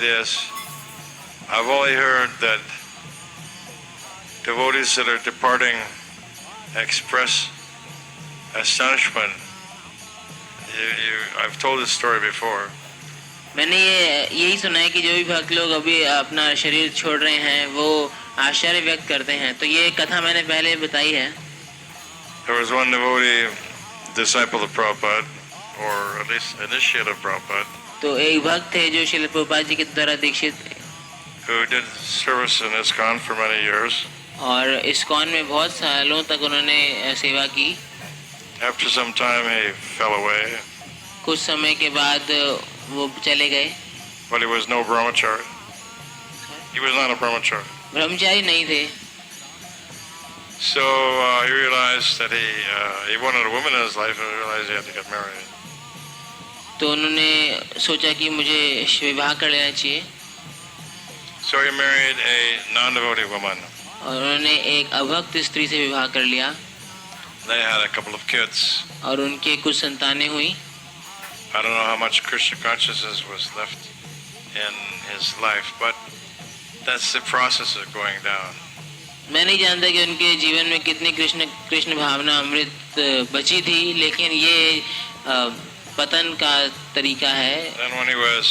Yes, I've only heard that devotees that are departing express astonishment. I've told this story before. मैंने यही सुना है कि जो भी भक्त लोग अभी अपना शरीर छोड़ रहे हैं वो आश्चर्य व्यक्त करते हैं, तो ये कथा मैंने पहले बताई है। There was one devotee, disciple of Prabhupada, or at least initiate of Prabhupada, तो एक भक्त थे जो श्रील प्रभुपाद जी के द्वारा दीक्षित थे who did service in ISKCON for many years. और इस्कॉन में बहुत सालों तक उन्होंने सेवा की। After some time he fell away, कुछ समय के बाद वो चले गए। but he was no brahmachari. He was not a brahmachari. ब्रह्मचारी नहीं थे। So he realized that he wanted a woman in his life, and he realized he had to get married. तो उन्होंने सोचा कि मुझे विवाह कर लेना चाहिए। So he married a non-devotee woman. और उन्होंने एक अभक्त स्त्री से विवाह कर लिया। They had a couple of kids. और उनके कुछ संतानें हुई। I don't know how much Krishna consciousness was left in his life, but that's the process of going down. मैं नहीं जानता कि उनके जीवन में कितनी कृष्ण भावना अमृत बची थी, लेकिन ये पतन का तरीका है। And when he was,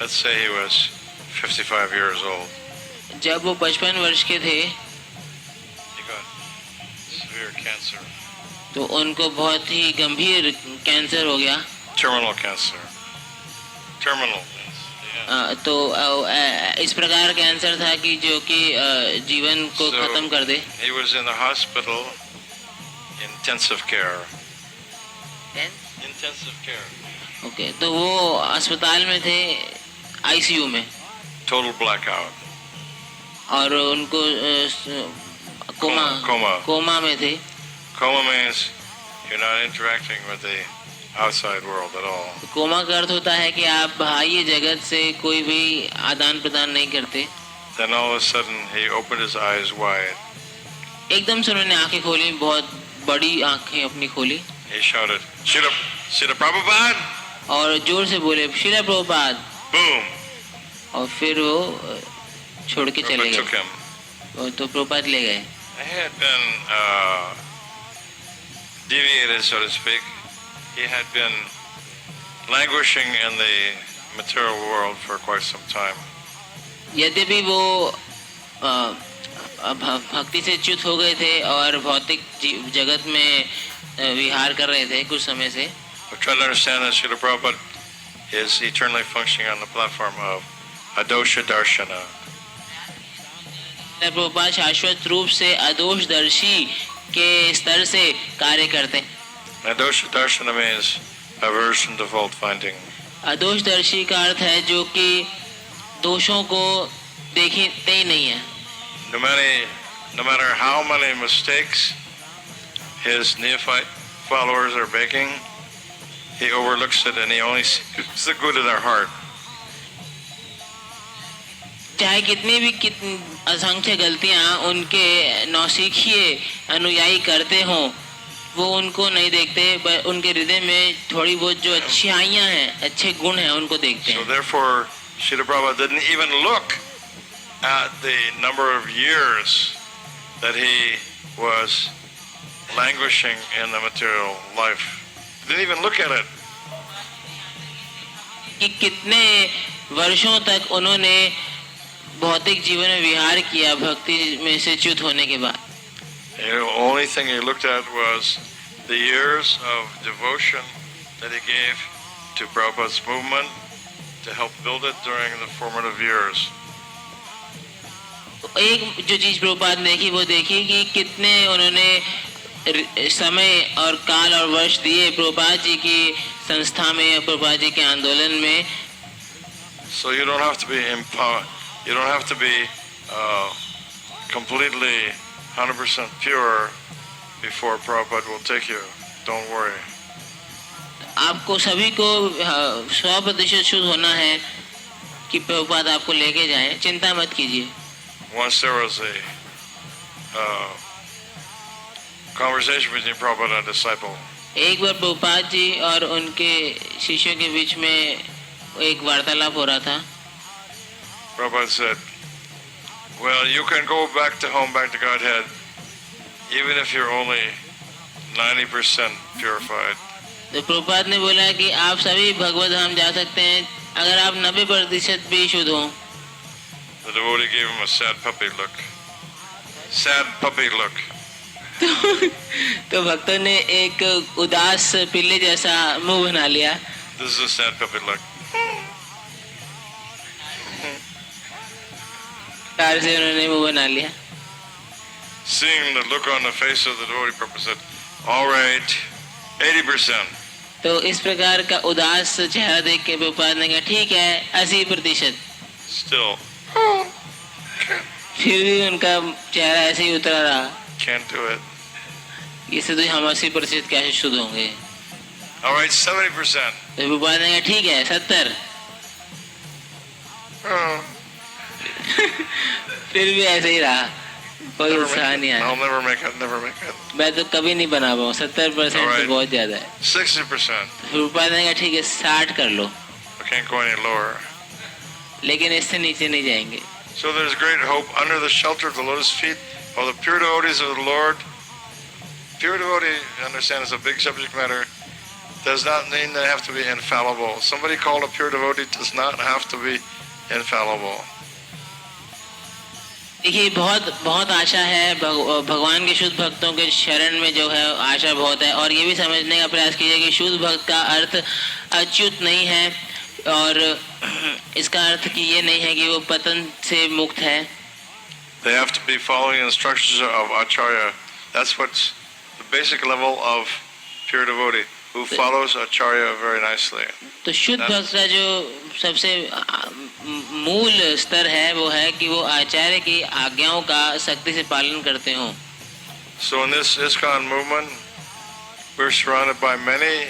let's say he was 55 years old. जब वो 55 वर्ष के थे, he got severe cancer. तो उनको बहुत ही गंभीर कैंसर हो गया। Terminal cancer. Terminal. तो इस प्रकार कैंसर था कि जो कि जीवन को खत्म कर दे। He was in the hospital, intensive care. Intensive care. Okay, तो वो अस्पताल में थे, आईसीयू में। Total blackout. और उनको कोमा में थे। Coma means you're not interacting with the outside world at all. Coma का अर्थ होता है कि आप बाह्य जगत से कोई भी आदान प्रदान नहीं करते। Then all of a sudden he opened his eyes wide. एकदम से उन्होंने आंखें खोली, बहुत बड़ी आंखें अपनी खोली। He shouted, "Srila Prabhupada!" और जोर से बोले, "श्रील प्रभुपाद!" Boom! और फिर वो छोड़ के चले Prabhupada took गए। him. तो प्रभुपाद ले गए। He had been deviated, so to speak. He had been languishing in the material world for quite some time. यद्यपि वो भक्ति से च्युत हो गए थे और भौतिक जगत में विहार कर रहे थे कुछ समय से। We're trying to understand that Srila Prabhupada is eternally functioning on the platform of Adosha Darshana. Prabhupada शाश्वत रूप से अदोष दर्शी के स्तर से कार्य करते हैं। Adosha Darshana means aversion to fault finding. अदोष दर्शी का अर्थ है जो कि दोषों को देखते ही नहीं है। No matter how many mistakes his neophyte followers are making, he overlooks it and he only sees the good in their heart. चाहे कितनी भी असंख्य गलतियां उनके नौसिखिए अनुयायी करते हों, वो उनको नहीं देखते, उनके हृदय में थोड़ी बहुत जो अच्छाइयां हैं, अच्छे गुण हैं, उनको देखते हैं। So therefore, Srila Prabhupada didn't even look at the number of years that he was languishing in the material life. He didn't even look at it. कि कितने वर्षों तक उन्होंने भौतिक जीवन में विहार किया भक्ति में से च्युत होने के बाद। The only thing he looked at was the years of devotion that he gave to Prabhupada's movement to help build it during the formative years. एक जो चीज प्रभुपाद ने देखी वो देखी कि कितने उन्होंने समय और काल और वर्ष दिए प्रभुपाद जी की संस्था में, प्रभुपाद जी के आंदोलन में। So you don't have to be you don't have to be completely 100% pure before Prabhupada will take you. Don't worry. आपको सभी को 100% शुद्ध होना है कि प्रभुपाद आपको लेके जाएं, चिंता मत कीजिए। Once there was a conversation between Prabhupada and a disciple. एक बार प्रभुपाद जी और उनके शिष्यों के बीच में एक वार्तालाप हो रहा था। Prabhupada said, well, you can go back to home, back to Godhead, even if you're only 90% purified. तो प्रभुपाद ने बोला कि आप सभी भगवत धाम जा सकते हैं अगर आप 90% भी शुद्ध हो। The devotee gave him a sad puppy look. Sad puppy look. तो भक्तों ने एक उदास पिल्ले जैसा मुंह बना लिया। This is a sad puppy look. Car से उन्होंने मुंह बना लिया। Seeing the look on the face of the devotee, Prabhupada said, all right, 80%. तो इस प्रकार का उदास चेहरा देख के प्रभुपाद ने कहा ठीक है 80%। Still, फिर भी उनका चेहरा ऐसे ही उतरा रहा। can't do it. इससे तो हम 80% कैसे शुद्ध होंगे। All right, 70%. तो प्रभुपाद ने कहा ठीक है 70। Oh, फिर भी ऐसे ही रहा, कोई never उत्साह make नहीं it. आया। I'll never make it, never make it. मैं तो कभी नहीं बना पाऊँ, 70% तो Alright. बहुत ज्यादा है। 60%. प्रभुपाद ने कहा ठीक है 60 कर लो, I can't go any lower. लेकिन इससे नीचे नहीं जाएंगे। So there's great hope under the shelter of the lotus feet of the pure devotees of the Lord. Pure devotee, understand, is a big subject matter. Does not mean they have to be infallible. Somebody called a pure devotee does not have to be infallible. देखिए बहुत बहुत आशा है भगवान के शुद्ध भक्तों के शरण में जो है आशा बहुत है, और ये भी समझने का प्रयास कीजिए कि शुद्ध भक्त का अर्थ अच्युत नहीं है, और इसका अर्थ कि ये नहीं है कि वो पतन से मुक्त है। They have to be following instructions of Acharya. That's what's the basic level of pure devotee, who follows Acharya very nicely. तो शुद्ध भक्त का जो सबसे मूल स्तर है वो है कि वो आचार्य की आज्ञाओं का सख्ती से पालन करते हों। So in this ISKCON movement, we're surrounded by many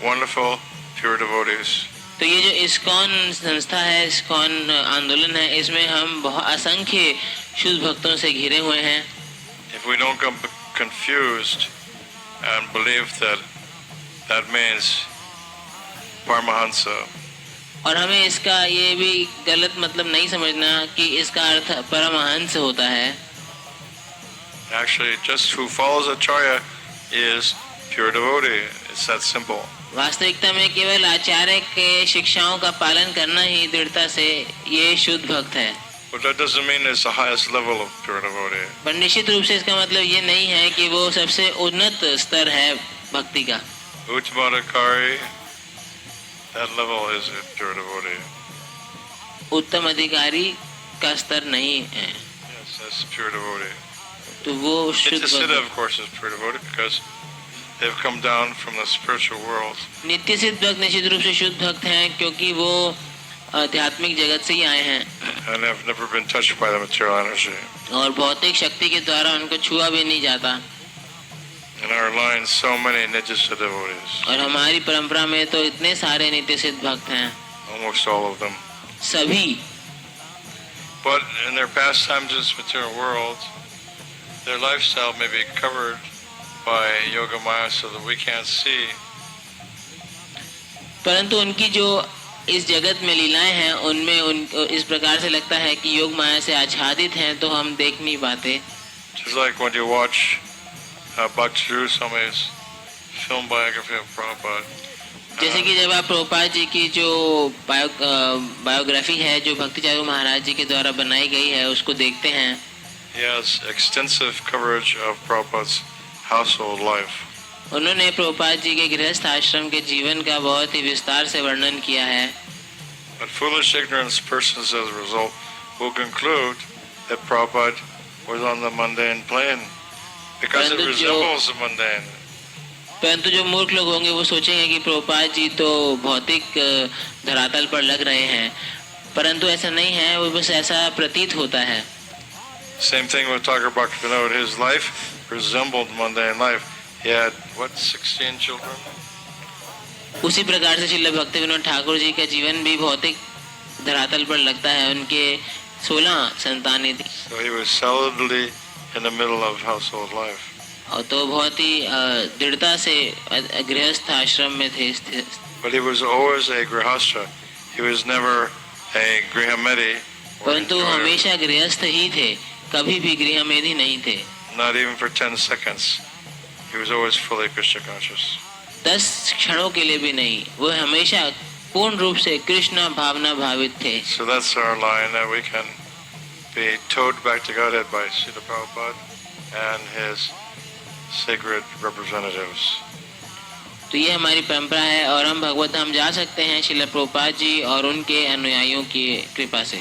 wonderful pure devotees. तो ये जो इस्कॉन संस्था है, इस्कॉन आंदोलन है, इसमें हम बहुत असंख्य शुद्ध भक्तों से घिरे हुए हैं। If we don't come confused and believe that that means Paramahansa, और हमें इसका ये भी गलत मतलब नहीं समझना कि इसका अर्थ परमहंस होता है। actually just who follows Acharya is pure devotee. It's that simple. वास्तविकता में केवल आचार्य के शिक्षाओं का पालन करना ही दृढ़ता से ये शुद्ध भक्त है। But that doesn't mean it's the highest level of pure devotee. पर निश्चित रूप से इसका मतलब ये नहीं है कि वो सबसे उन्नत स्तर है भक्ति का। Uttamadhikari, that level is a pure devotee. उत्तम अधिकारी का स्तर नहीं है, Yes, that's pure devotee. तो वो शुद्ध Nityasiddha, भक्त। of course, is pure devotee because they've come down from the spiritual world. नित्य सिद्ध भक्त निश्चित रूप से शुद्ध भक्त हैं क्योंकि वो आध्यात्मिक जगत से ही आए हैं And have never been touched by the material energy. और भौतिक शक्ति के द्वारा उनको छुआ भी नहीं जाता। In our line, so many Nityasiddha devotees, और हमारी परंपरा में तो इतने सारे नित्य सिद्ध भक्त हैं, almost all of them. सभी। But in their pastimes in this material world, their lifestyle may be covered by Yoga Maya so that we can't see. परंतु उनकी जो इस जगत में लीलाएं हैं उनमें उनको इस प्रकार से लगता है कि योग माया से आच्छादित हैं, तो हम देख नहीं पाते। Just like when you watch Bhakti Swami's film biography of Prabhupada. जैसे कि जब आप प्रभुपाद जी की जो बायोग्राफी है जो भक्ति चारू महाराज जी के द्वारा बनाई गई है उसको देखते हैं, He has extensive coverage of Prabhupada's household life. उन्होंने प्रभुपाद जी के गृहस्थ आश्रम के जीवन का बहुत ही विस्तार से वर्णन किया है। But foolish, ignorant persons, as a result, will conclude that Prabhupada was on the mundane plane because it resembles the mundane. परंतु जो मूर्ख लोग होंगे वो सोचेंगे कि प्रभुपाद जी तो भौतिक धरातल पर लग रहे हैं, परंतु ऐसा नहीं है, वो बस ऐसा प्रतीत होता है। Same thing with Thakur Bhaktivinoda. His life resembled mundane life. He had, what, 16 children? उसी प्रकार से श्रील भक्ति विनोद ठाकुर जी का जीवन भी भौतिक धरातल पर लगता है, उनके 16 संतानें थी। So he was solidly in the middle of household life. और तो बहुत ही दृढ़ता से गृहस्थ आश्रम में थे स्थित। But he was always a grihastha. He was never a Grihamedi, or परंतु वो enjoyer, हमेशा गृहस्थ ही थे, कभी भी गृहमेधी नहीं थे। not even for 10 seconds. He was always fully Krishna conscious. 10 क्षणों के लिए भी नहीं, वो हमेशा पूर्ण रूप से कृष्ण भावना भावित थे। So that's our line, that we can be towed back to Godhead by Srila Prabhupada and his sacred representatives. तो ये हमारी परंपरा है और हम भगवत धाम जा सकते हैं श्रील प्रभुपाद जी और उनके अनुयायियों की कृपा से।